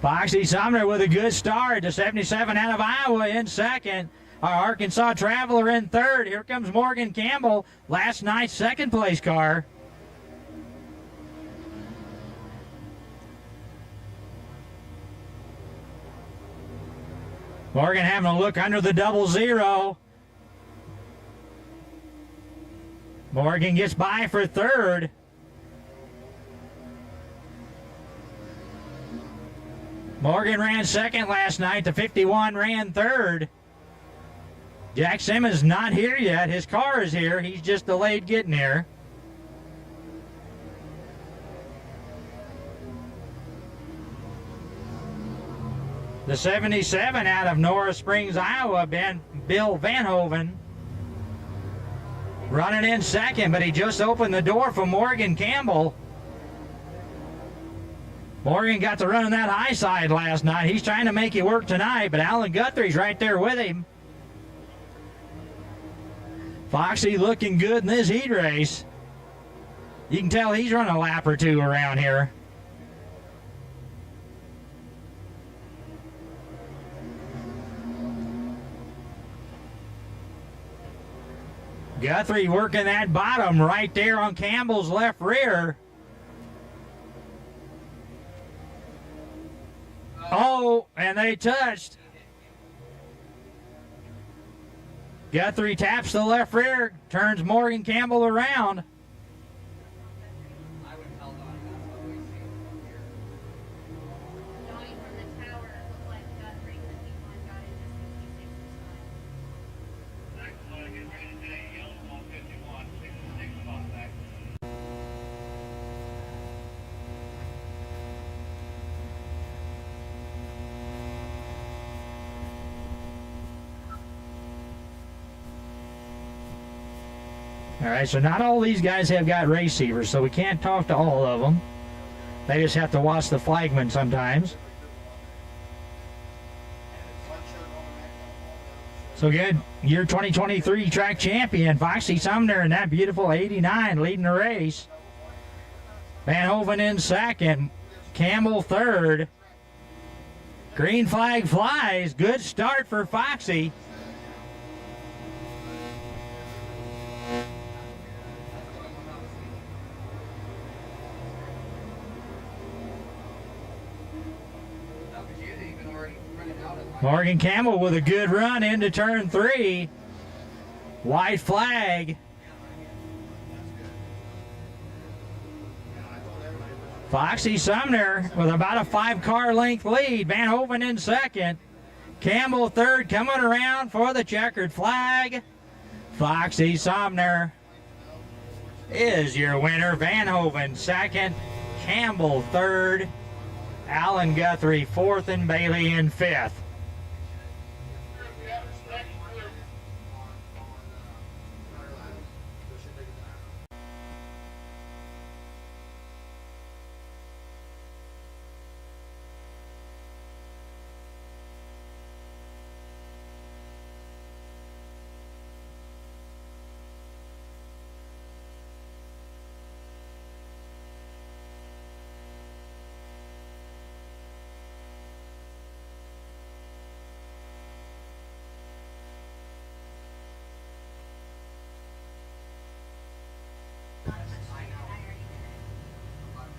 Foxy Sumner with a good start. The 77 out of Iowa in second. Our Arkansas Traveler in third. Here comes Morgan Campbell, last night's second place car. Morgan having a look under the 00. Morgan gets by for third. Morgan ran second last night. The 51 ran third. Jack Simmons not here yet. His car is here. He's just delayed getting here. The 77 out of Norris Springs, Iowa, Bill Vanhoven, running in second, but he just opened the door for Morgan Campbell. Morgan got to run on that high side last night. He's trying to make it work tonight, but Alan Guthrie's right there with him. Foxy looking good in this heat race. You can tell he's run a lap or two around here. Guthrie working that bottom right there on Campbell's left rear. Oh, and they touched. Guthrie taps the left rear, turns Morgan Campbell around. All right, so not all these guys have got receivers, so we can't talk to all of them. They just have to watch the flagman sometimes. So good, year 2023 track champion, Foxy Sumner in that beautiful 89 leading the race. Vanhoven in second, Campbell third. Green flag flies, good start for Foxy. Morgan Campbell with a good run into turn 3. White flag. Foxy Sumner with about a 5-car length lead. Vanhoven in second. Campbell third, coming around for the checkered flag. Foxy Sumner is your winner. Vanhoven second. Campbell third. Alan Guthrie fourth and Bailey in fifth.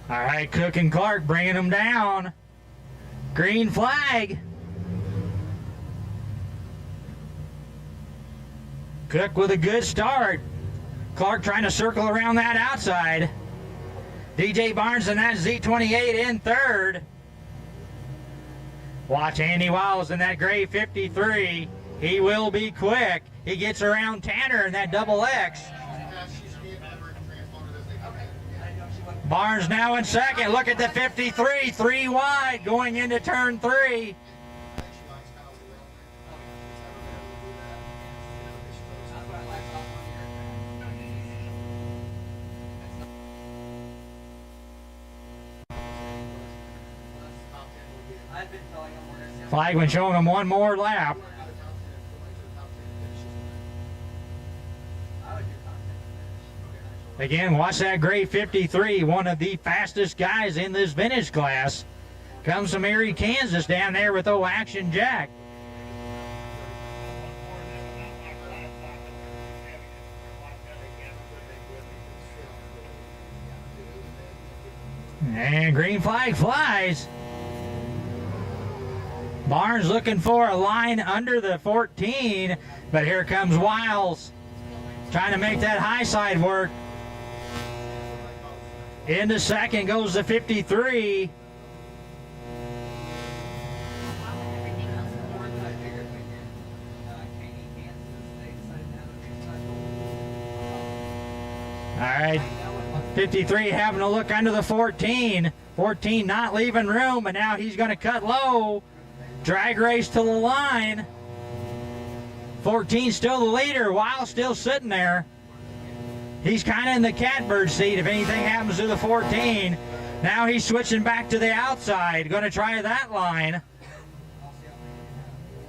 All right, Cook and Clark bringing them down. Green flag. Cook with a good start. Clark trying to circle around that outside. DJ Barnes and that Z28 in third. Watch Andy Wiles in that gray 53. He will be quick. He gets around Tanner in that double X. Barnes now in second. Look at the 53, 3 wide going into turn 3. Flagman showing him one more lap. Again, watch that gray 53, one of the fastest guys in this vintage class. comes from Erie, Kansas, down there with old Action Jack. And green flag flies. Barnes looking for a line under the 14, but here comes Wiles trying to make that high side work. Into second goes the 53. All right, 53 having a look under the 14. 14 not leaving room, but now he's going to cut low. Drag race to the line. 14 still the leader. Wiles still sitting there. He's kind of in the catbird seat if anything happens to the 14. Now he's switching back to the outside. Going to try that line.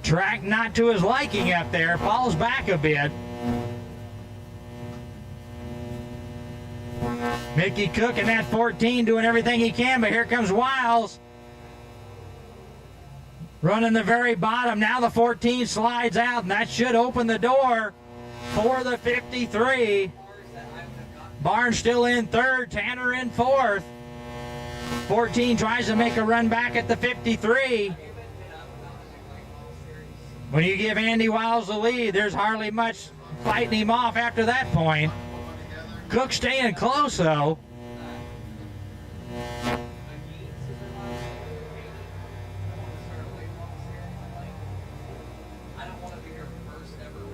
Track not to his liking up there. Falls back a bit. Mickey Cook in that 14 doing everything he can, but here comes Wiles. Running the very bottom. Now the 14 slides out, and that should open the door for the 53. Barnes still in third, Tanner in fourth. 14 tries to make a run back at the 53. When you give Andy Wiles the lead, there's hardly much fighting him off after that point. Cook staying close though.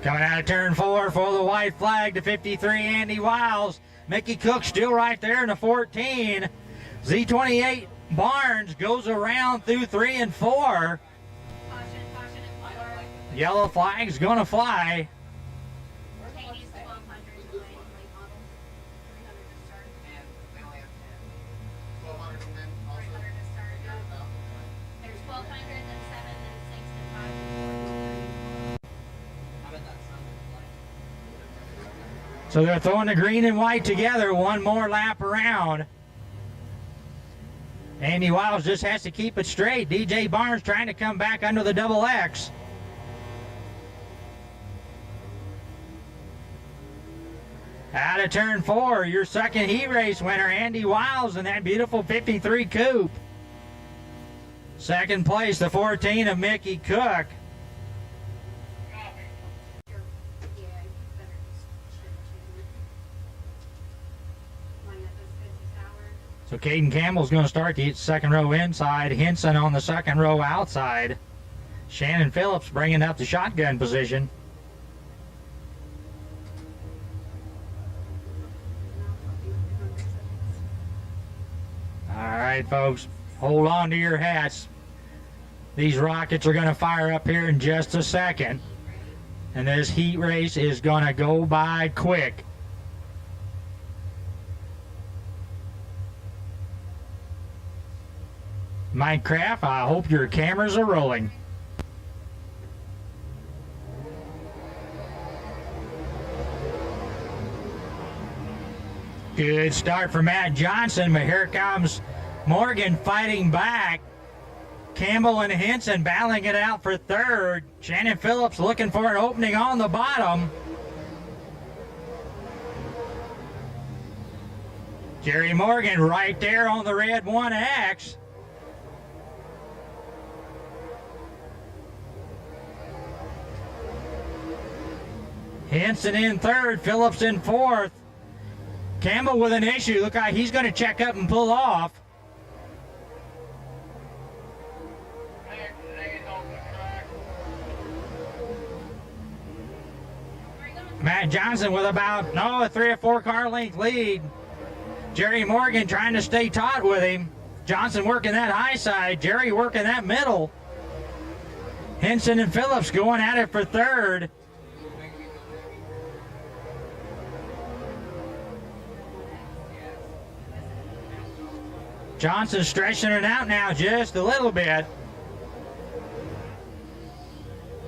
Coming out of turn 4 for the white flag, the 53, Andy Wiles. Mickey Cook still right there in the 14. Z28 Barnes goes around through 3 and 4. Yellow flag's gonna fly. So they're throwing the green and white together, one more lap around. Andy Wiles just has to keep it straight. DJ Barnes trying to come back under the double X. Out of turn 4, your second heat race winner, Andy Wiles, in that beautiful 53 coupe. Second place, the 14 of Mickey Cook. So Caden Campbell's going to start the second row inside. Henson on the second row outside. Shannon Phillips bringing up the shotgun position. All right, folks, hold on to your hats. These rockets are going to fire up here in just a second. And this heat race is going to go by quick. Minecraft, I hope your cameras are rolling. Good start for Matt Johnson, but here comes Morgan fighting back. Campbell and Henson battling it out for third. Shannon Phillips looking for an opening on the bottom. Jerry Morgan right there on the red 1X. Henson in third, Phillips in fourth. Campbell with an issue. Look like he's going to check up and pull off. Matt Johnson with about, a 3 or 4 car length lead. Jerry Morgan trying to stay taut with him. Johnson working that high side. Jerry working that middle. Henson and Phillips going at it for third. Johnson stretching it out now just a little bit.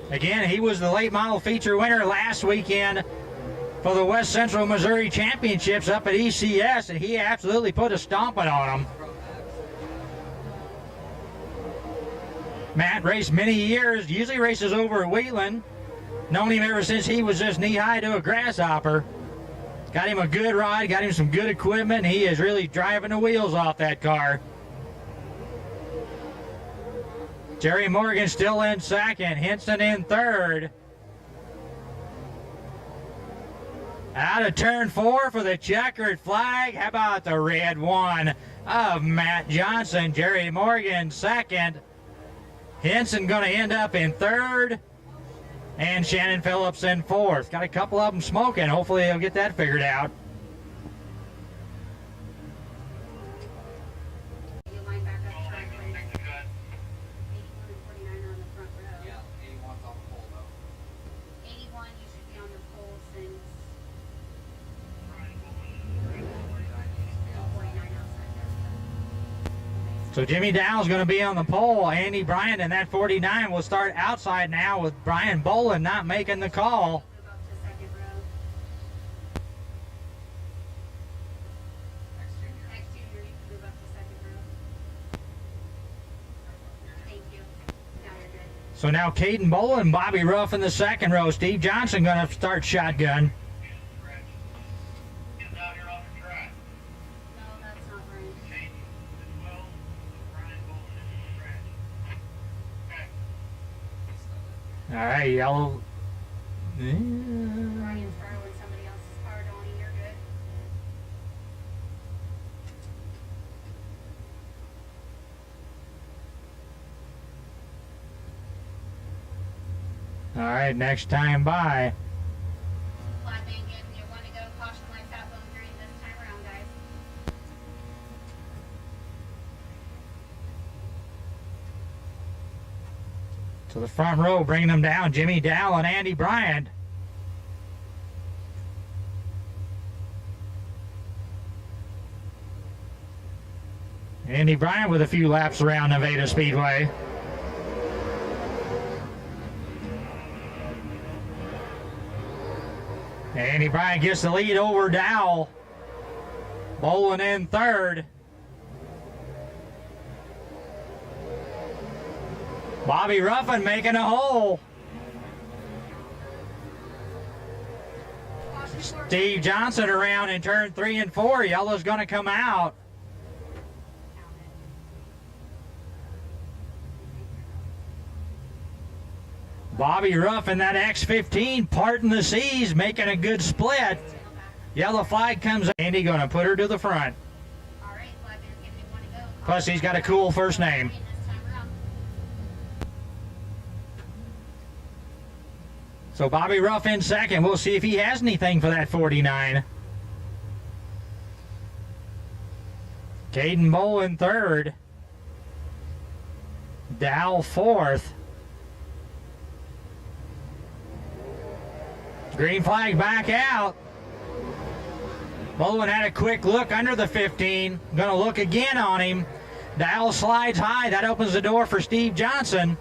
Again, he was the late model feature winner last weekend for the West Central Missouri Championships up at ECS, and he absolutely put a stomping on them. Matt raced many years, usually races over at Wheatland. Known him ever since he was just knee-high to a grasshopper. Got him a good ride, got him some good equipment. He is really driving the wheels off that car. Jerry Morgan still in second, Henson in third. Out of turn 4 for the checkered flag. How about the red one of Matt Johnson? Jerry Morgan second. Henson going to end up in third. And Shannon Phillips in fourth. Got a couple of them smoking. Hopefully they'll get that figured out. So Jimmy Dowell's going to be on the pole. Andy Bryant and that 49 will start outside now with Brian Boland not making the call. So now Caden Boland, Bobby Ruff in the second row. Steve Johnson going to start shotgun. All right, yellow. All right, next time by. Flat man getting you one to go. Caution lights out, both green this time around, guys. To the front row, bringing them down, Jimmy Dowell and Andy Bryant. Andy Bryant with a few laps around Navada Speedway. Andy Bryant gets the lead over Dowell. Boland in third. Bobby Ruffin making a hole. Steve Johnson around in turn 3 and 4. Yellow's going to come out. Bobby Ruffin, that X15, parting the seas, making a good split. Yellow flag comes. Andy going to put her to the front. Plus, he's got a cool first name. So Bobby Ruff in second. We'll see if he has anything for that 49. Caden Boland third. Dowell fourth. Green flag back out. Boland had a quick look under the 15. Going to look again on him. Dowell slides high. That opens the door for Steve Johnson.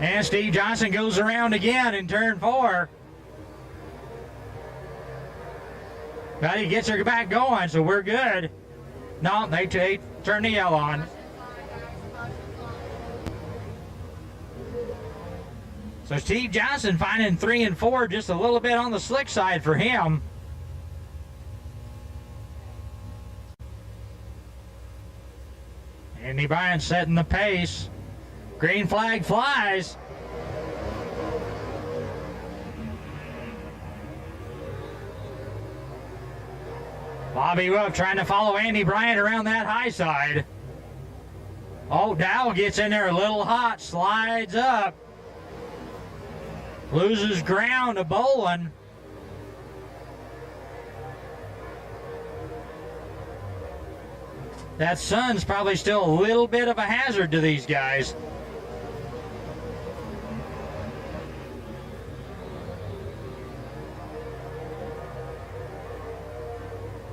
And Steve Johnson goes around again in turn 4. But he gets her back going, so we're good. No, they turn the yellow on. So Steve Johnson finding 3 and 4, just a little bit on the slick side for him. Andy Bryant setting the pace. Green flag flies. Bobby Ruff trying to follow Andy Bryant around that high side. Oh, Dowell gets in there a little hot, slides up. Loses ground to Boland. That sun's probably still a little bit of a hazard to these guys.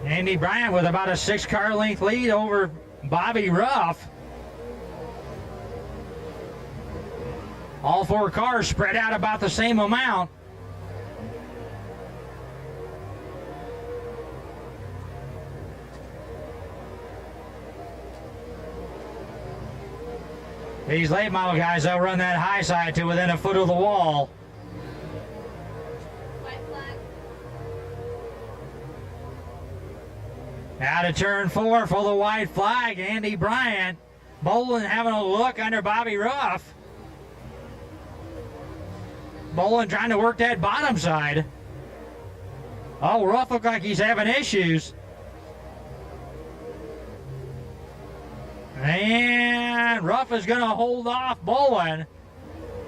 Andy Bryant with about a 6-car length lead over Bobby Ruff. All 4 cars spread out about the same amount. These late model guys, they'll run that high side to within a foot of the wall. White flag. Out of turn 4 for the white flag, Andy Bryant. Bolin having a look under Bobby Ruff. Bolin trying to work that bottom side. Oh, Ruff looked like he's having issues. And Ruff is going to hold off Bolin.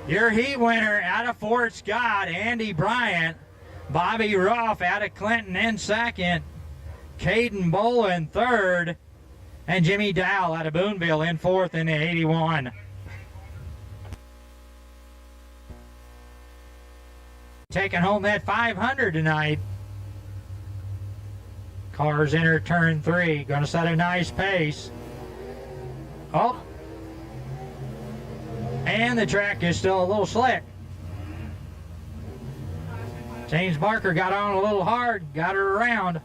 Your heat winner out of Fort Scott, Andy Bryant. Bobby Ruff out of Clinton in second. Caden Bolin third. And Jimmy Dowell out of Boonville in fourth in the 81. Taking home that 500 tonight. Cars enter turn 3. Going to set a nice pace. Oh. And the track is still a little slick. James Barker got on a little hard, got her around.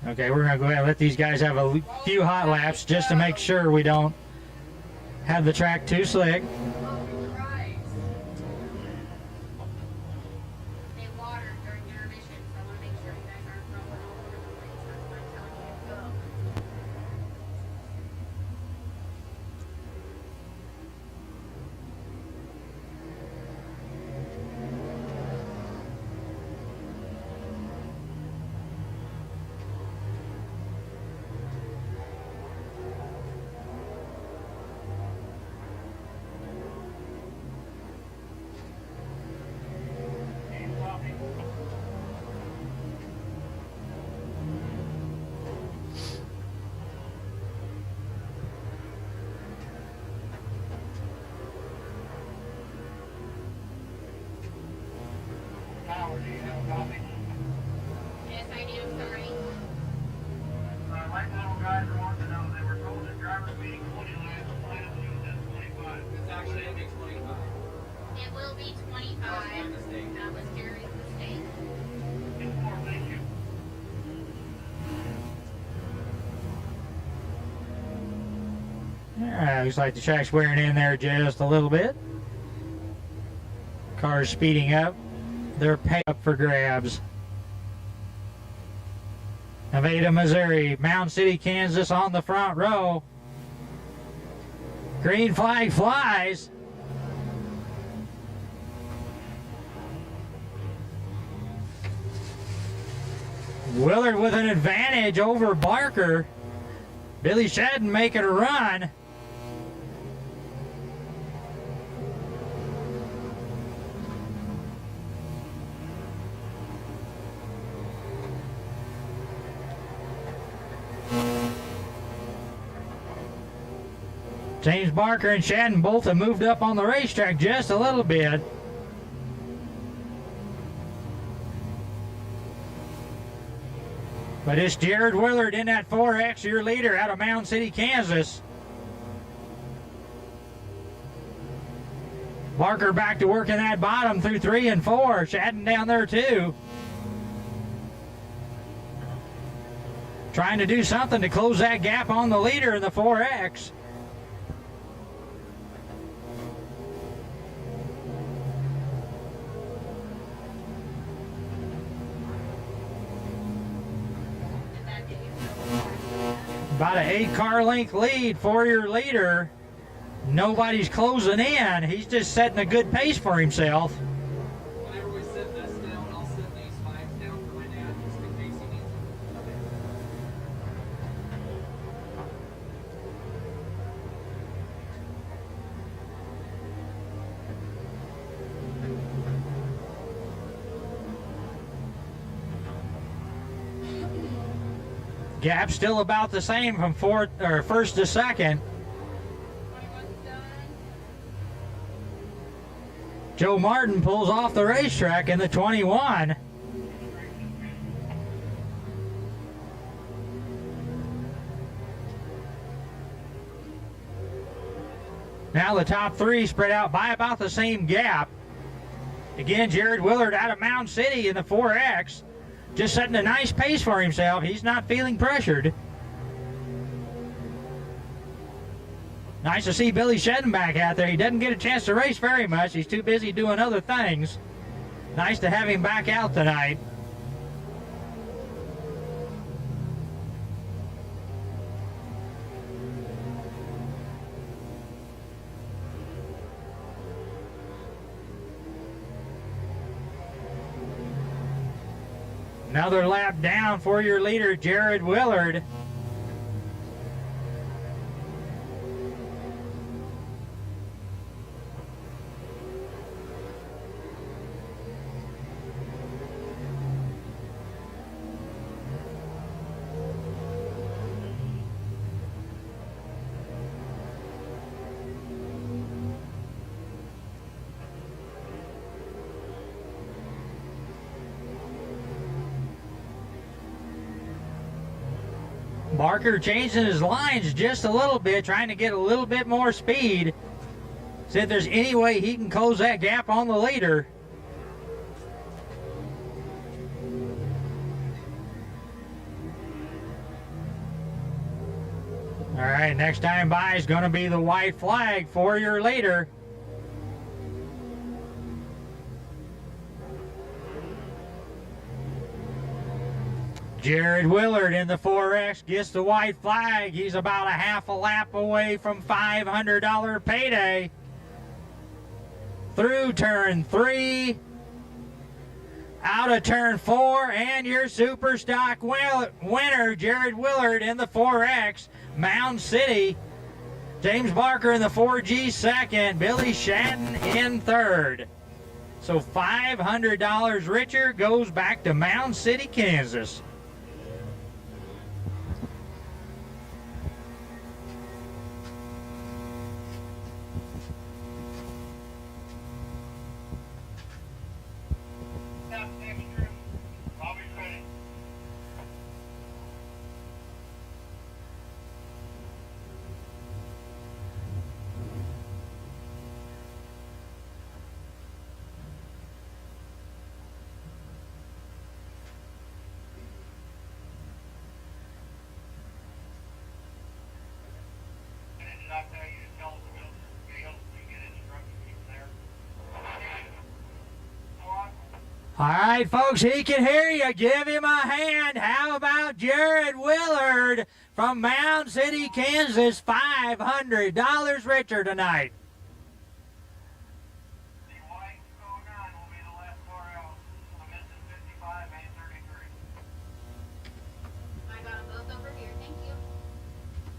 Okay, we're going to go ahead and let these guys have a few hot laps just to make sure we don't have the track too slick. They watered during intermission, so I want to make sure you guys aren't rolling all over the place. That's why I'm telling you to go. Yes, I do. Sorry. Light model guys are wanting to know they were told that driver's meeting 20 laps, final use at 25. It's actually going to be 25. It will be 25. That was Jerry's mistake. Thank you. Alright, looks like the track's wearing in there just a little bit. Cars speeding up. They're pay up for grabs. Navada, Missouri, Mound City, Kansas on the front row. Green flag flies. Willard with an advantage over Barker. Billy Shedden making a run. James Barker and Shadden both have moved up on the racetrack just a little bit. But it's Jared Willard in that 4X, your leader out of Mound City, Kansas. Barker back to work in that bottom through 3 and 4. Shadden down there too. Trying to do something to close that gap on the leader in the 4X. About an 8-car length lead for your leader. Nobody's closing in. He's just setting a good pace for himself. Whenever we sit this down, I'll sit these 5 down for my dad just in case he needs them. Gap still about the same from first to second. 21's done. Joe Martin pulls off the racetrack in the 21. Now the top three spread out by about the same gap. Again, Jared Willard out of Mound City in the 4X. Just setting a nice pace for himself. He's not feeling pressured. Nice to see Billy Shedden back out there. He doesn't get a chance to race very much. He's too busy doing other things. Nice to have him back out tonight. Another lap down for your leader, Jared Willard. Barker changing his lines just a little bit, trying to get a little bit more speed. See if there's any way he can close that gap on the leader. All right, next time by is going to be the white flag for your leader. Jared Willard in the 4X gets the white flag. He's about a half a lap away from $500 payday. Through turn 3, out of turn 4, and your super stock winner, Jared Willard in the 4X, Mound City. James Barker in the 4G second, Billy Shadden in third. So $500 richer goes back to Mound City, Kansas. Stop extra. Bobby's ready. And did I tell you to tell us about the scales so you get instructions from there? What? All right, folks, he can hear you. Give him a hand. How about Jared Willard from Mound City, Kansas? $500 richer tonight. The white 09 will be the last car out. I'm missing 55 and 33. I got them both over here. Thank you.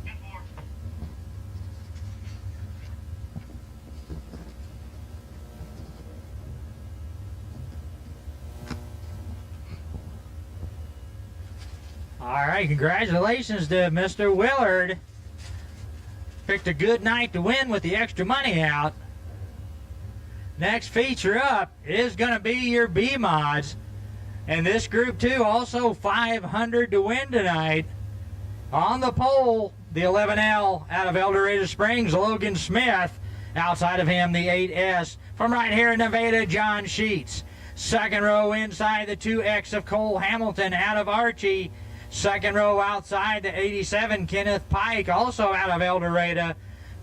Get more. All right, congratulations to Mr. Willard. Picked a good night to win with the extra money out. Next feature up is going to be your B-Mods. And this group two also $500 to win tonight. On the pole, the 11L out of El Dorado Springs, Logan Smith. Outside of him, the 8S. From right here in Nevada, John Sheets. Second row inside, the 2X of Cole Hamilton out of Archie. Second row outside, the 87, Kenneth Pike, also out of El Dorado.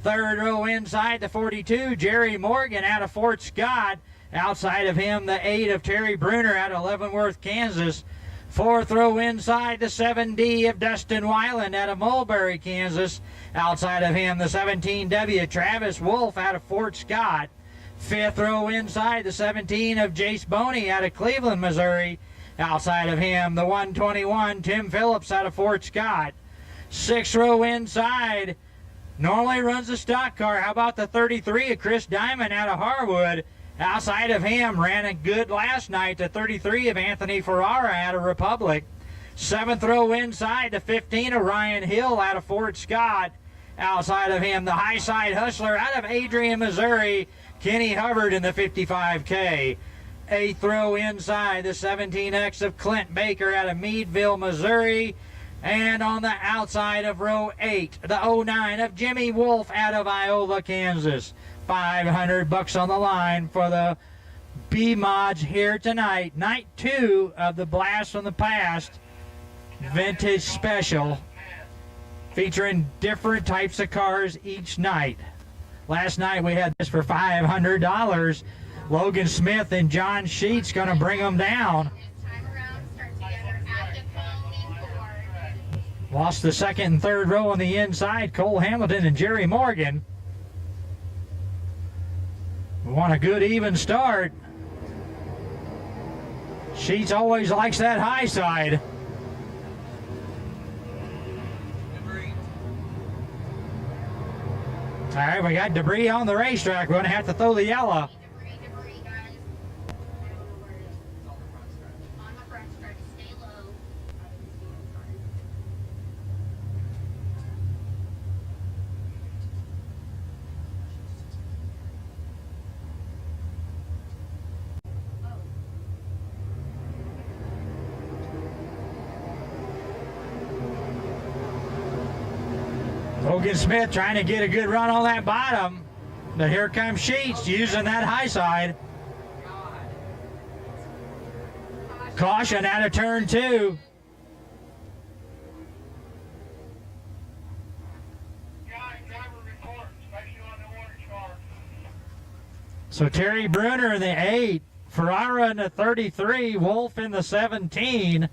Third row inside, the 42, Jerry Morgan out of Fort Scott. Outside of him, the 8 of Terry Bruner out of Leavenworth, Kansas. Fourth row inside, the 7D of Dustin Weiland out of Mulberry, Kansas. Outside of him, the 17W Travis Wolf out of Fort Scott. Fifth row inside, the 17 of Jace Boney out of Cleveland, Missouri. Outside of him, the 121 Tim Phillips out of Fort Scott. Sixth row inside, normally runs the stock car. How about the 33 of Chris Diamond out of Harwood? Outside of him, ran a good last night, the 33 of Anthony Ferrara out of Republic. 7th row inside, the 15 of Ryan Hill out of Fort Scott. Outside of him, the High Side Hustler out of Adrian, Missouri, Kenny Hubbard in the 55K. 8th row inside, the 17X of Clint Baker out of Meadville, Missouri. And on the outside of row 8, the 09 of Jimmy Wolf out of Iola, Kansas. $500 on the line for the B-Mods here tonight. Night 2 of the Blast from the Past Vintage Special, featuring different types of cars each night. Last night we had this for $500. Logan Smith and John Sheets going to bring them down. This time around, start together at the cone before. Lost the 2nd and 3rd row on the inside, Cole Hamilton and Jerry Morgan. We want a good even start. Sheets always likes that high side. All right, we got debris on the racetrack. We're going to have to throw the yellow. Debris, guys. I don't know where it is. It's on the front stretch. On the front stretch, stay low. Logan Smith trying to get a good run on that bottom. But here comes Sheets using that high side. Caution out of turn 2. Guys, driver report, especially on the orange car. So Terry Bruner in the 8, Ferrara in the 33, Wolf in the 17.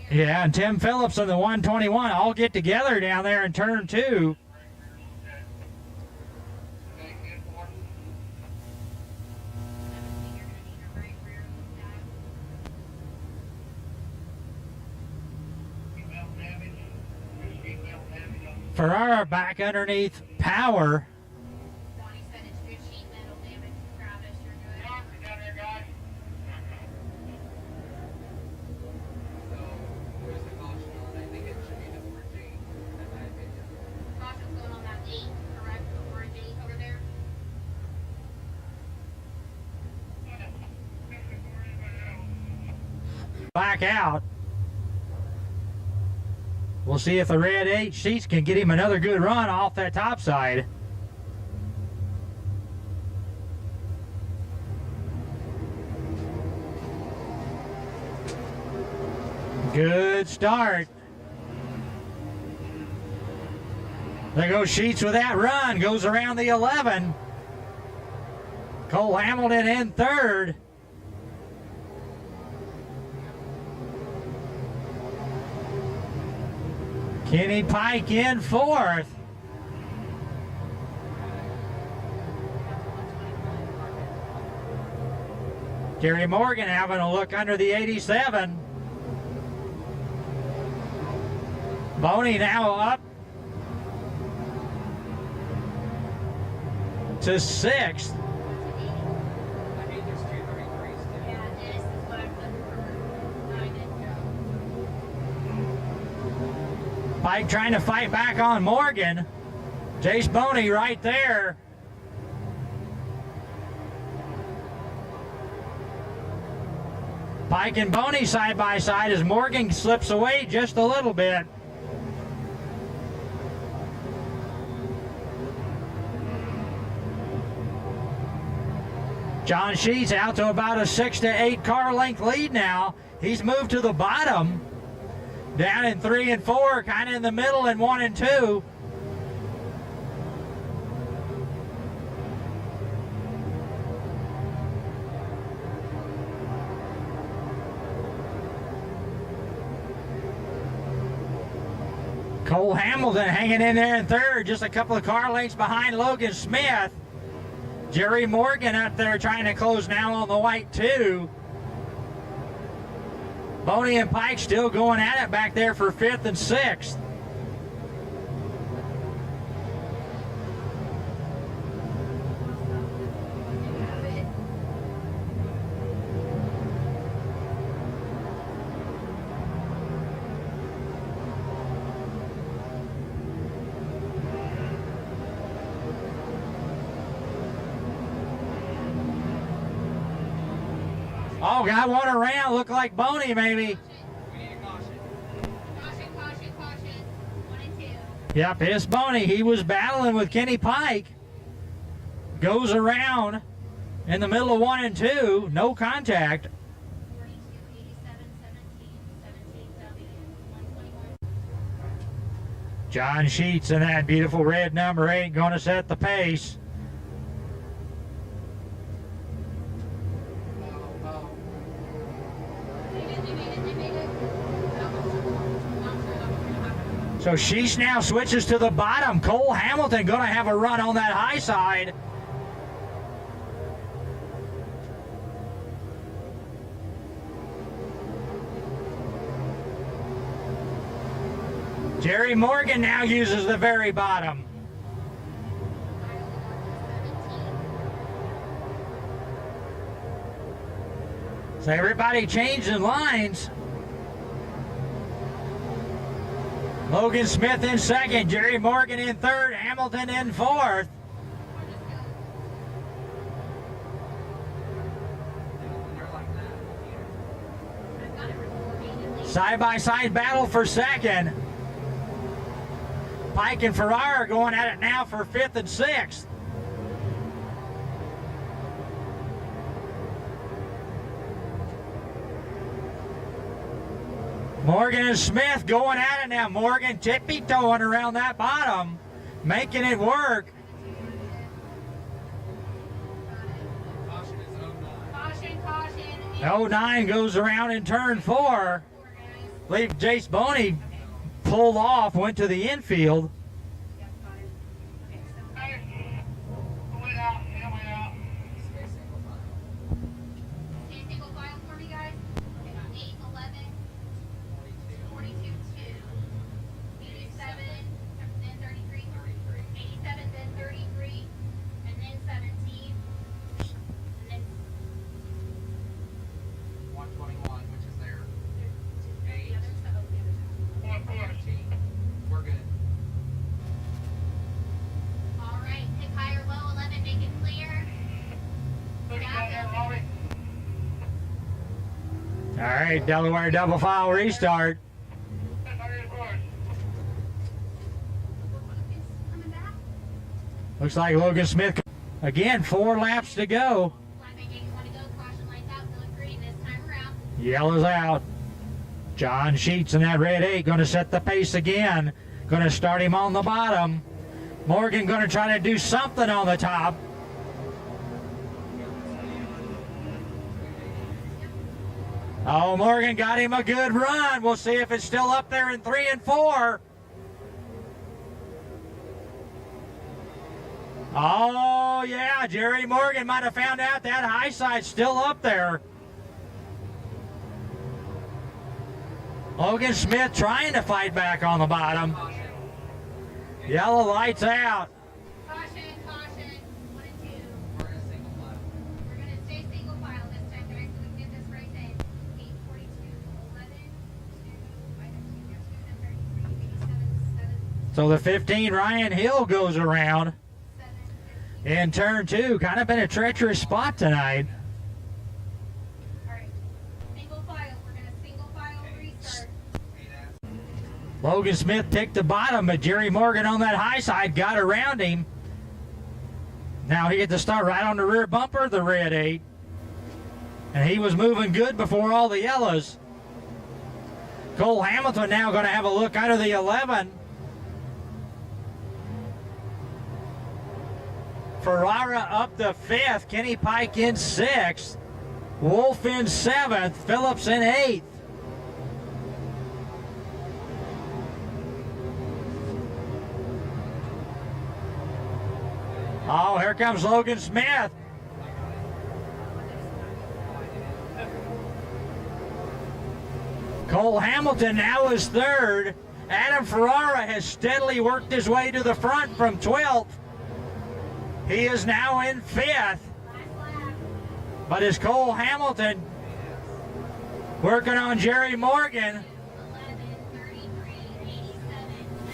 Yeah, and Tim Phillips in the 121 all get together down there in turn 2. Ferrara back underneath Power. Bonnie said it's good sheet metal damage. Travis, you're good. Down there, guys. So, where's the caution on? I think it should be the 14, in my opinion. Caution's going on that 8, correct? The orange 8 over there. Back out. We'll see if the red 8 Sheets can get him another good run off that top side. Good start. There goes Sheets with that run. Goes around the 11. Cole Hamilton in 3rd. Kenny Pike in 4th. Gary Morgan having a look under the 87. Boney now up to 6th. I think there's 233s too. Yeah, this is what I'm looking for. Pike trying to fight back on Morgan. Jace Boney right there. Pike and Boney side by side as Morgan slips away just a little bit. John Sheets out to about a 6 to 8 car length lead now. He's moved to the bottom. Down in 3 and 4, kind of in the middle in 1 and 2. Cole Hamilton hanging in there in 3rd, just a couple of car lengths behind Logan Smith. Jerry Morgan up there trying to close now on the white 2. Boney and Pike still going at it back there for 5th and 6th. Oh, got one around. Looked like Boney, maybe. We need a caution. Caution, caution, caution. 1 and 2. Yep, it's Boney. He was battling with Kenny Pike. Goes around in the middle of 1 and 2. No contact. 42, 87, 17, 17W, 121. John Sheets in that beautiful red number 8 going to set the pace. They made it. So Sheets now switches to the bottom. Cole Hamilton going to have a run on that high side. Jerry Morgan now uses the very bottom. So everybody changing lines. Logan Smith in second, Jerry Morgan in third, Hamilton in fourth. They're like that. Side-by-side battle for second. Pike and Ferrara going at it now for 5th and 6th. Morgan and Smith going at it now. Morgan tippy-toeing around that bottom, making it work. Caution is 09. Caution, caution. 09 goes around in turn 4. Leave Jace Boney pulled off, went to the infield. Yep, got it. Okay, so Hey, way out, way out. Stay single file. stay single file for me, guys. Okay, got 8, 11, 42. 42, 2, 87, then 33, 87, then 33, and then 17, and then 121, which is there. the other stuff. Oh, the other stuff. 13. We're good. All right, pick high or low, 11, make it clear. Look at that, Molly. All right, Delaware double file restart. Coming back. Looks like Logan Smith. Again, 4 laps to go. Flag make it want to go, caution lights out, going green this time around. Yellow's out. John Sheets in that red 8 going to set the pace again. Going to start him on the bottom. Morgan going to try to do something on the top. Oh, Morgan got him a good run. We'll see if it's still up there in 3 and 4. Oh, yeah, Jerry Morgan might have found out that high side's still up there. Logan Smith trying to fight back on the bottom. Caution. Yellow lights out. Caution, caution, 1 and 2. We're in a single file. We're going to stay single file this time, guys, so we can get this race in. 8, 42, 11, 2, I got 2, 2, then 33, 87, 7, So the 15 Ryan Hill goes around 7, 15. in turn 2. Kind of been a treacherous spot tonight. All right, single file. We're going to single file restart. 8 ass. Logan Smith picked the bottom, but Jerry Morgan on that high side got around him. Now he had to start right on the rear bumper of the red 8. And he was moving good before all the yellows. Cole Hamilton now going to have a look under the 11. Ferrara up to 5th. Kenny Pike in 6th. Wolf in 7th. Phillips in 8th. Oh, here comes Logan Smith. Cole Hamilton now is 3rd. Adam Ferrara has steadily worked his way to the front from 12th. He is now in 5th. Last lap. But is Cole Hamilton working on Jerry Morgan? 11, 33, 87,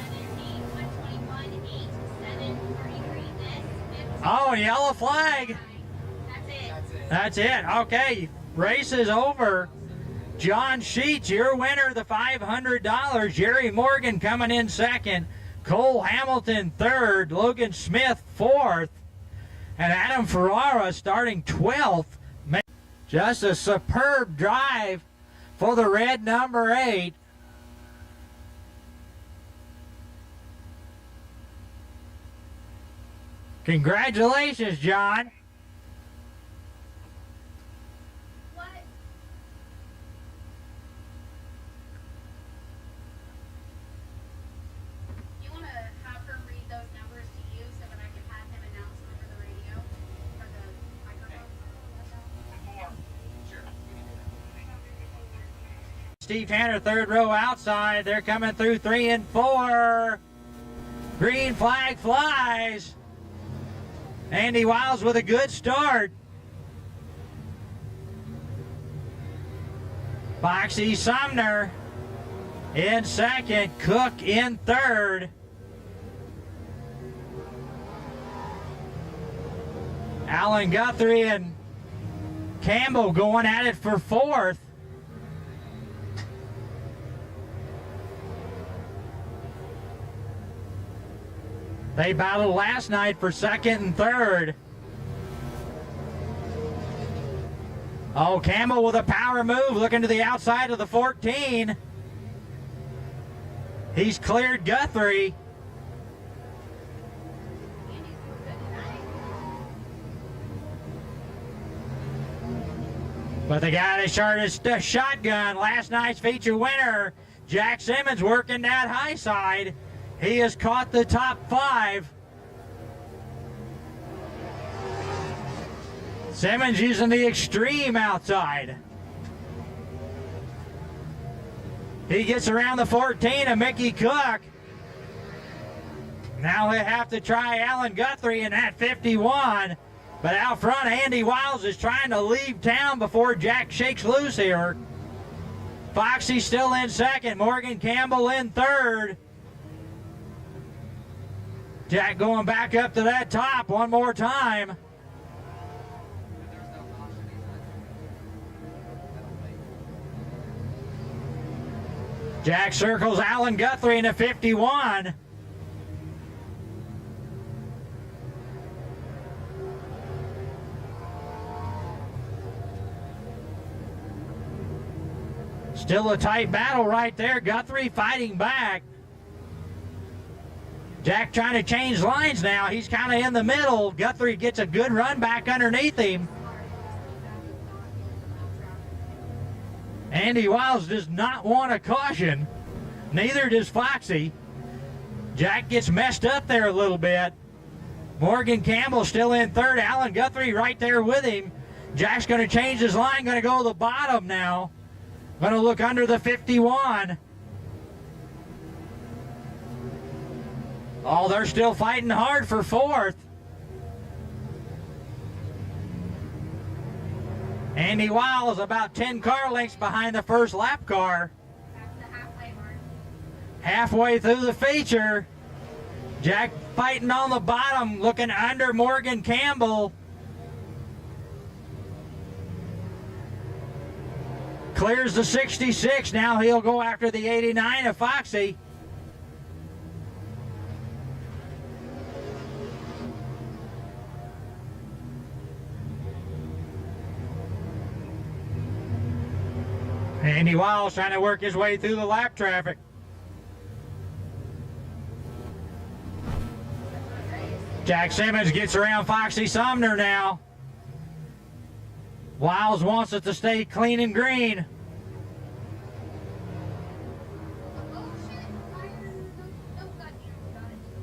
17, 121, 8, 7, 33, this, 15. Oh, yellow flag. That's it. That's it. That's it. Okay. race is over. John Sheets, your winner, the $500. Jerry Morgan coming in second. Cole Hamilton third. Logan Smith fourth. And Adam Ferrara starting 12th. Just a superb drive for the red number 8. Congratulations, John. What? You want to have her read those numbers to you so that I can have him announce them over the radio or the microphone? Sure. Steve Tanner, third row outside. They're coming through 3 and 4. Green flag flies. Andy Wiles with a good start. Foxy Sumner in second. Cook in third. Alan Guthrie and Campbell going at it for fourth. They battled last night for second and third. Oh, Campbell with a power move, looking to the outside of the 14. He's cleared Guthrie. But the guy that started a shotgun, last night's feature winner, Jack Simmons, working that high side. He has caught the top 5. Simmons using the extreme outside. He gets around the 14 of Mickey Cook. Now they have to try Alan Guthrie in that 51. But out front, Andy Wiles is trying to leave town before Jack shakes loose here. Foxy still in second. Morgan Campbell in third. Jack going back up to that top one more time. There's no caution. Jack circles Alan Guthrie in a 51. Still a tight battle right there. Guthrie fighting back. Jack trying to change lines now. He's kind of in the middle. Guthrie gets a good run back underneath him. Andy Wiles does not want a caution. Neither does Foxy. Jack gets messed up there a little bit. Morgan Campbell still in third. Alan Guthrie right there with him. Jack's going to change his line. Going to go to the bottom now. Going to look under the 51. Oh, they're still fighting hard for fourth. Andy Wiles about 10 car lengths behind the first lap car. That's the halfway mark. Halfway through the feature. Jack fighting on the bottom, looking under Morgan Campbell. Clears the 66. Now he'll go after the 89 of Foxy. Andy Wiles trying to work his way through the lap traffic. Jack Simmons gets around Foxy Sumner now. Wiles wants it to stay clean and green. Oh shit! No, God,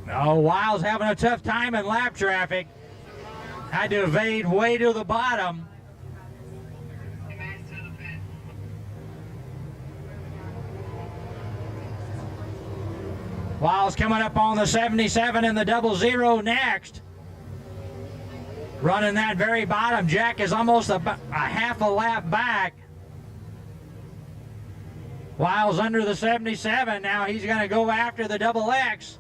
got it. Oh, Wiles having a tough time in lap traffic. Had to evade way to the bottom. Wiles coming up on the 77 and the 00 next. Running that very bottom. Jack is almost a half a lap back. Wiles under the 77. Now he's going to go after the XX.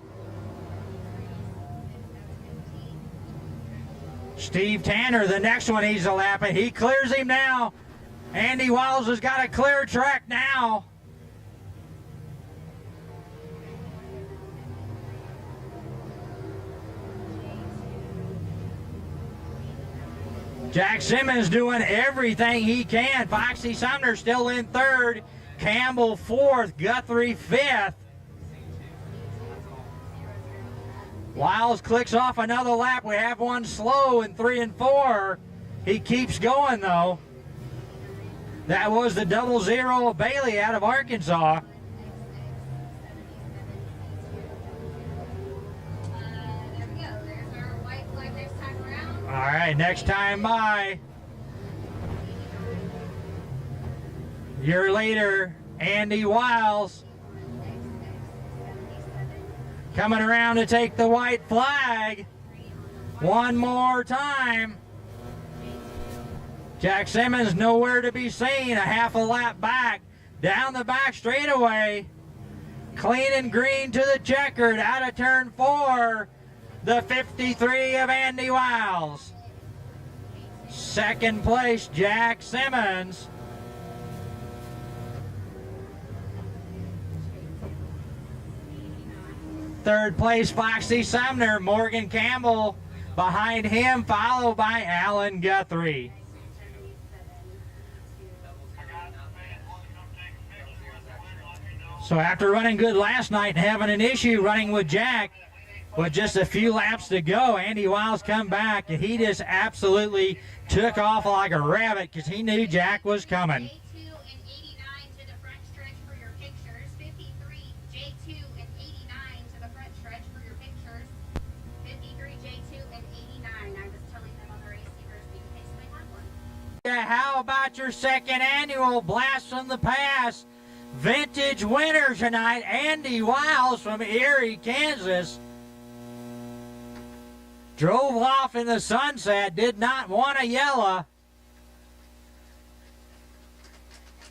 Steve Tanner, the next one he's a lapping. He clears him now. Andy Wiles has got a clear track now. Jack Simmons doing everything he can. Foxy Sumner still in third. Campbell fourth. Guthrie fifth. Wiles clicks off another lap. We have one slow in 3 and 4. He keeps going though. That was the 00 Bailey out of Arkansas. There we go. There's our white flag next time around. All right, next time by. Year later, Andy Wiles coming around to take the white flag one more time. Jack Simmons nowhere to be seen, a half a lap back, down the back straightaway. Clean and green to the checkered, out of turn 4, the 53 of Andy Wiles. Second place, Jack Simmons. Third place, Foxy Sumner. Morgan Campbell behind him, followed by Alan Guthrie. So after running good last night and having an issue running with Jack, with just a few laps to go, Andy Wiles come back and he just absolutely took off like a rabbit because he knew Jack was coming. J2 and 89 to the front stretch for your pictures. 53 J2 and 89 to the front stretch for your pictures. 53 J2 and 89. I'm just telling them on the race keepers in case they have one. Yeah, how about your second annual Blast from the Past vintage winner tonight, Andy Wiles from Erie, Kansas. Drove off in the sunset, did not want a yellow.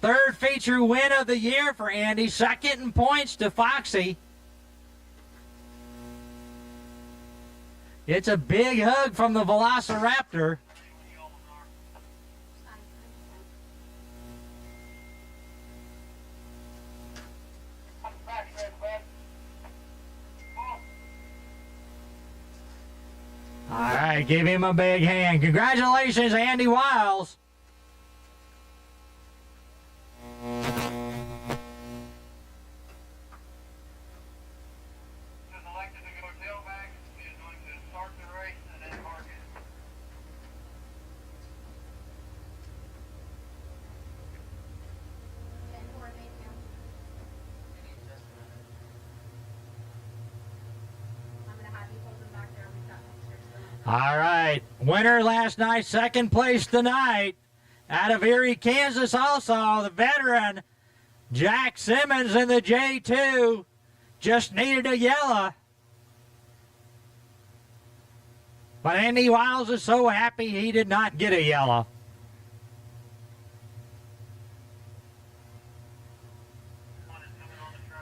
Third feature win of the year for Andy, second in points to Foxy. It's a big hug from the Velociraptor. All right, give him a big hand. Congratulations, Andy Wiles. Just elected to go tailback, is going to start the race and then park it. And coordinate him. I'm going to have you hold them back there. We've got pictures for them. All right, winner last night, second place tonight. Out of Erie, Kansas also, the veteran, Jack Simmons in the J2. Just needed a yellow. But Andy Wiles is so happy he did not get a yellow.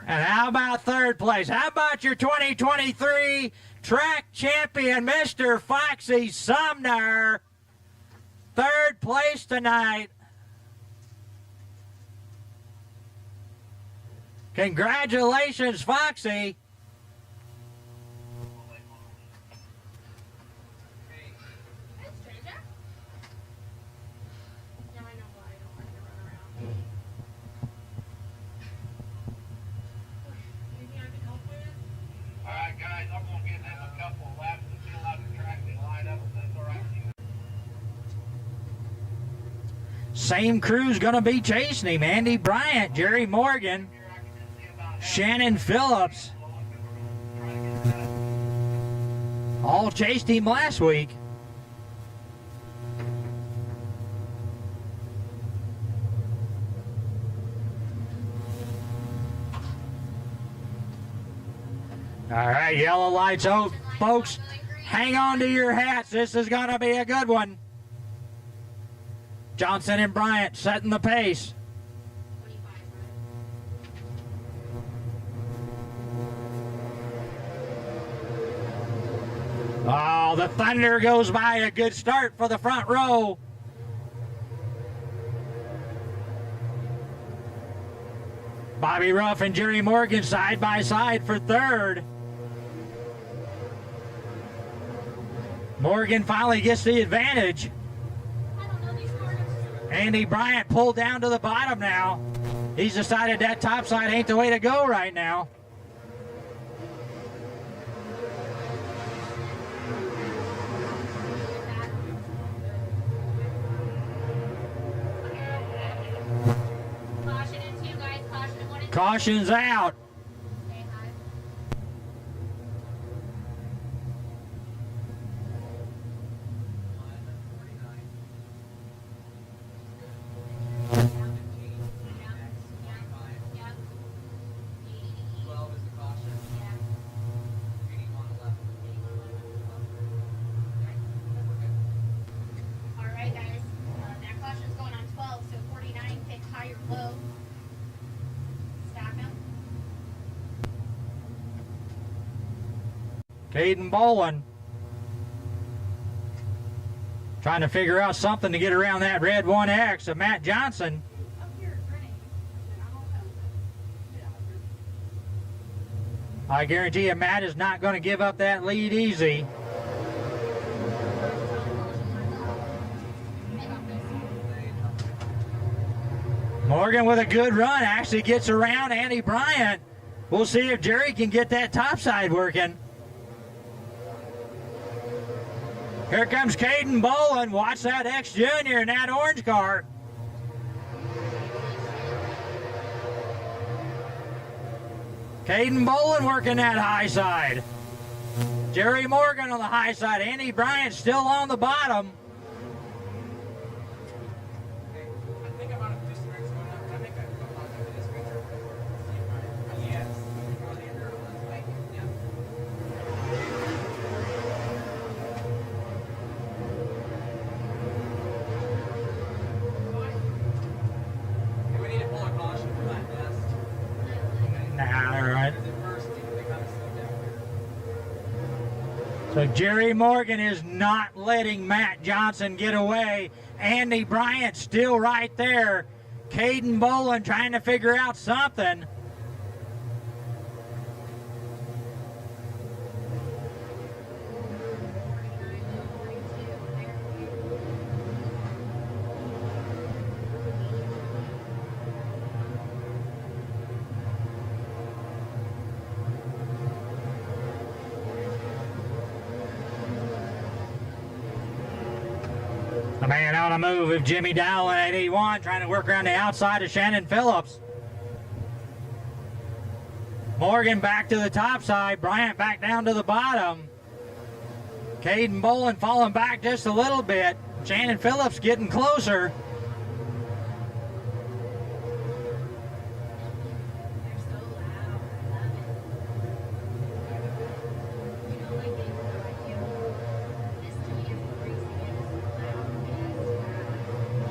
And how about third place? How about your 2023 track champion, Mr. Foxy Sumner? Third place tonight. Congratulations, Foxy. Hey, stranger. Now I know why I don't like to run around. Anything I can help with? Alright guys, I'm gonna get them a couple of laps to fill out the track and line up if that's alright with you. Same crew's going to be chasing him. Andy Bryant, Jerry Morgan, Here I can just see about Shannon Phillips. All chased him last week. All right, yellow lights out, folks. Hang on to your hats. This is going to be a good one. Johnson and Bryant setting the pace. 25, right? Oh, the Thunder goes by. A good start for the front row. Bobby Ruff and Jerry Morgan side by side for third. Morgan finally gets the advantage. Andy Bryant pulled down to the bottom now. He's decided that top side ain't the way to go right now. Caution in 2, guys. Caution in 1 and 2. Caution's out. Stay high. Alright guys, that caution's going on 12, so 49, pick high or low. Stack them. Caden Bolin trying to figure out something to get around that red 1X of Matt Johnson. Up here, grenade. I'm all done. I guarantee you Matt is not going to give up that lead easy. Morgan with a good run actually gets around Andy Bryant. We'll see if Jerry can get that top side working. Here comes Caden Bolin. Watch that X Junior in that orange car. Caden Bolin working that high side. Jerry Morgan on the high side. Andy Bryant still on the bottom. I think I'm out of districts going up. I think I put on to this picture. Yes. We need to pull a caution for that nest. Nah, all right. Because at first they kind of slowed down here. So Jerry Morgan is not letting Matt Johnson get away. Andy Bryant still right there. Caden Bolin trying to figure out something. The man on a move of Jimmy Dowell at 81, trying to work around the outside of Shannon Phillips. Morgan back to the top side, Bryant back down to the bottom. Caden Bolin falling back just a little bit. Shannon Phillips getting closer. They're so loud. I love it. You know, like they remind you. This to me is crazy. It is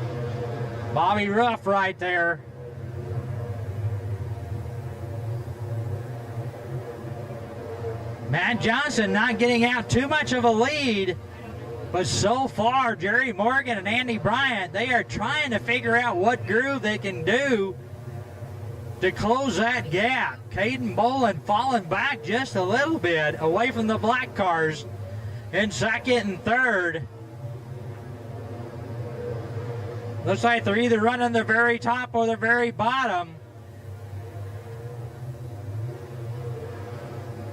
loud. Bobby Ruff right there. Matt Johnson not getting out too much of a lead, but so far Jerry Morgan and Andy Bryant, they are trying to figure out what groove they can do to close that gap. Caden Bolin falling back just a little bit away from the black cars in second and third. Looks like they're either running the very top or the very bottom.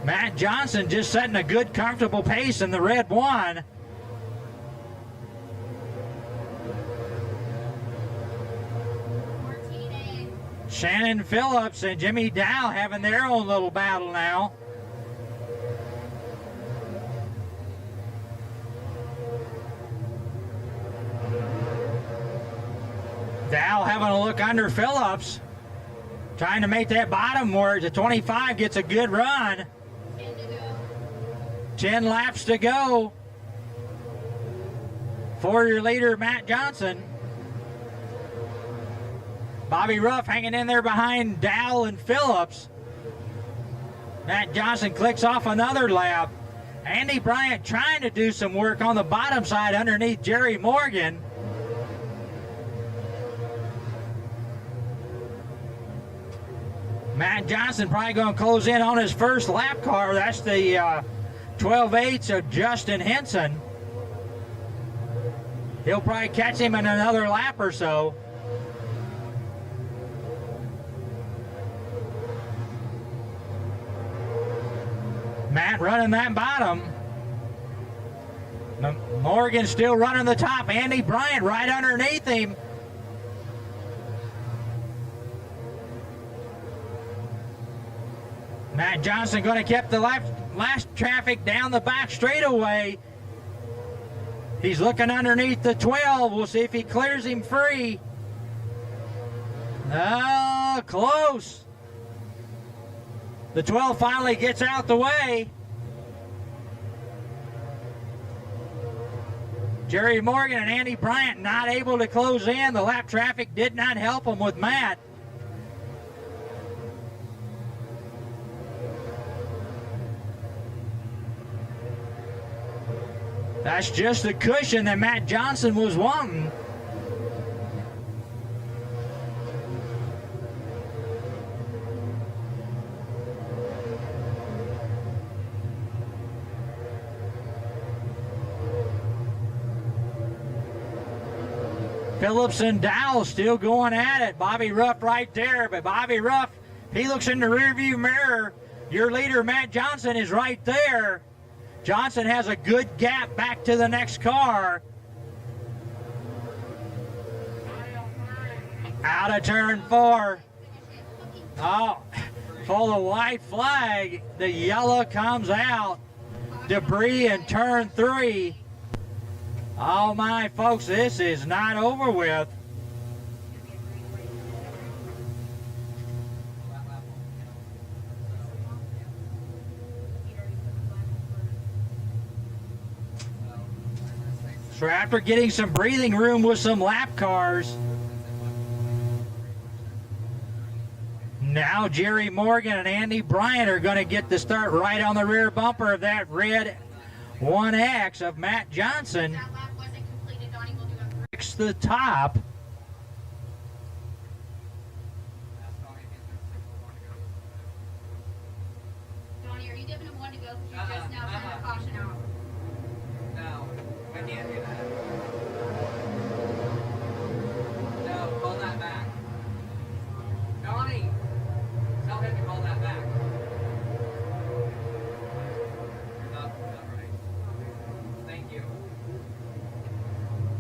Matt Johnson just setting a good, comfortable pace in the red one. Shannon Phillips and Jimmy Dow having their own little battle now. Dow having a look under Phillips, trying to make that bottom work. The 25 gets a good run. 10 to go. 10 laps to go for your leader, Matt Johnson. Bobby Ruff hanging in there behind Dow and Phillips. Matt Johnson clicks off another lap. Andy Bryant trying to do some work on the bottom side underneath Jerry Morgan. Matt Johnson probably going to close in on his first lap car. That's the 12/8 of Justin Henson. He'll probably catch him in another lap or so. Matt running that bottom. Morgan still running the top. Andy Bryant right underneath him. Matt Johnson going to keep the last traffic down the back straightaway. He's looking underneath the 12. We'll see if he clears him free. Oh, close. The 12 finally gets out the way. Jerry Morgan and Andy Bryant not able to close in. The lap traffic did not help them with Matt. That's just the cushion that Matt Johnson was wanting. Phillips and Dow still going at it. Bobby Ruff right there, but Bobby Ruff, he looks in the rearview mirror. Your leader, Matt Johnson, is right there. Johnson has a good gap back to the next car. Out of turn 4. Oh, for the white flag, the yellow comes out. Debris in turn 3. Oh my folks, this is not over with. So after getting some breathing room with some lap cars, now Jerry Morgan and Andy Bryant are going to get the start right on the rear bumper of that red 1X of Matt Johnson. That lap wasn't completed. Donnie will do a Fix the top. Donnie, are you giving him one to go? Because you just now sent a caution out. No, I can't do that. No, call that back. Donnie, tell him to call that back. You're not right. Thank you.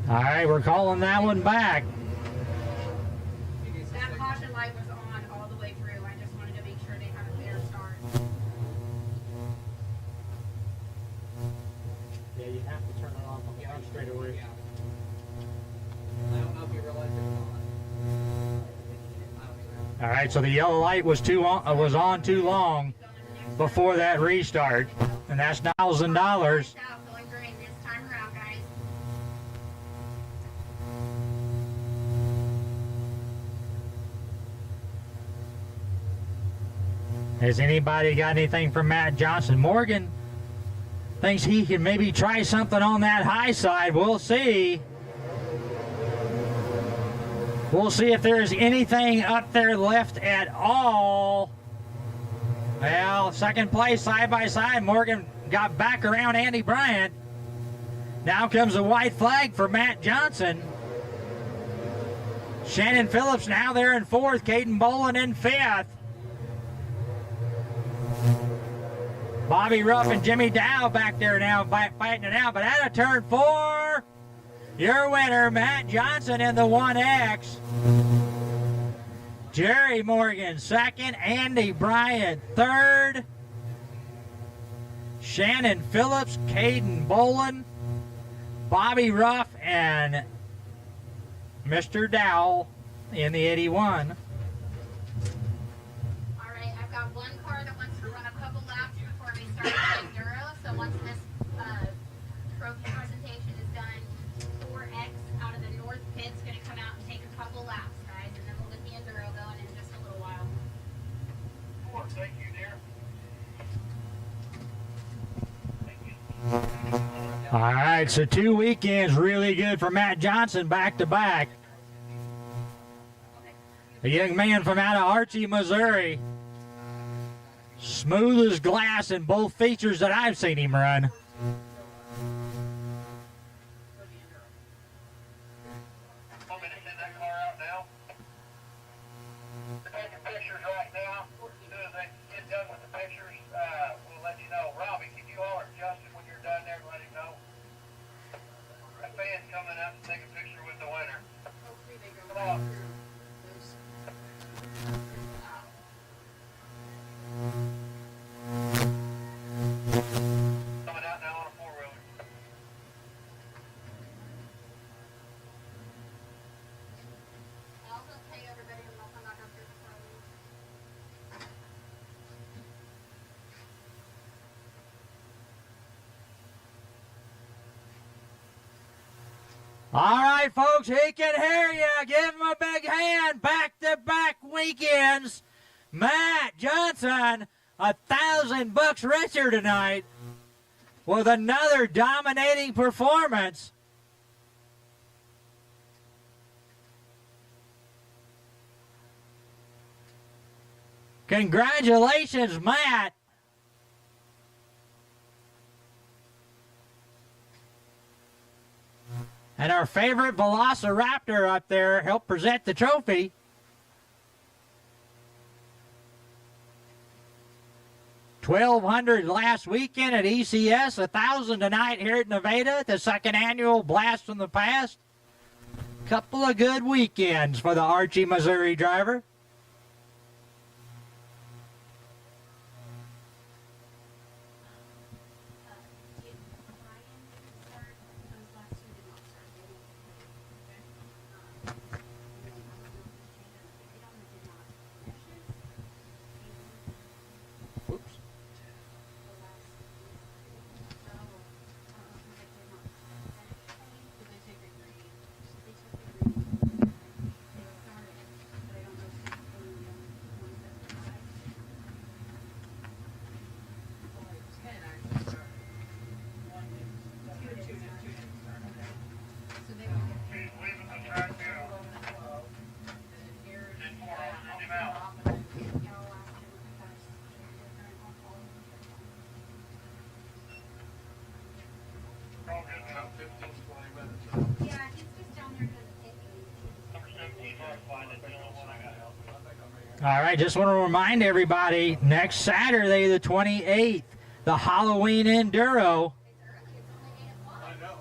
All right, we're calling that one back. He needs to That stick- caution light was on all the way through. I just wanted to make sure they had a clear start. Yeah, you have to turn it off on the front straight away. Yeah. I don't know if you realize it or not. I don't either. All right, so the yellow light was on too long before that restart, and that's $1,000. Out, going great this time around, guys. Has anybody got anything from Matt Johnson? Morgan thinks he can maybe try something on that high side. We'll see. We'll see if there's anything up there left at all. Well, second place side by side. Morgan got back around Andy Bryant. Now comes a white flag for Matt Johnson. Shannon Phillips now there in 4th. Caden Bolin in 5th. Bobby Ruff and Jimmy Dow back there now fighting it out. But out of turn 4, your winner, Matt Johnson in the 1X. Jerry Morgan 2nd. Andy Bryant 3rd. Shannon Phillips, Caden Bolin, Bobby Ruff, and Mr. Dowell in the 81. All right, I've got one car that wants to run a couple laps before we start the Enduro. So once this trophy presentation is done, 4X out of the North Pit's going to come out and take a couple laps, guys, and then we'll get the Enduro going in just a little while. Cool, thank you, dear. Thank you. All right, so 2 weekends really good for Matt Johnson back to back. A young man from out of Archie, Missouri. Smooth as glass in both features that I've seen him run. Want me to send that car out now? They're taking pictures right now. As soon as they get done with the pictures, we'll let you know. Robbie, can you holler at Justin when you're done there and let him know? A fan's coming up to take a picture with the winner. Come on. Coming out now on a four-wheeler. I'll just pay everybody and they'll come back up here before I leave. All right, folks, he can hear you. Give him a big hand. Back-to-back weekends. Matt Johnson, $1,000 richer tonight with another dominating performance. Congratulations, Matt. And our favorite Velociraptor up there helped present the trophy. $1,200 last weekend at ECS, $1,000 tonight here at Nevada at the second annual Blast from the Past. Couple of good weekends for the Archie, Missouri driver. Yeah, he's just down there because All right, just want to remind everybody, next Saturday, the 28th, the Halloween Enduro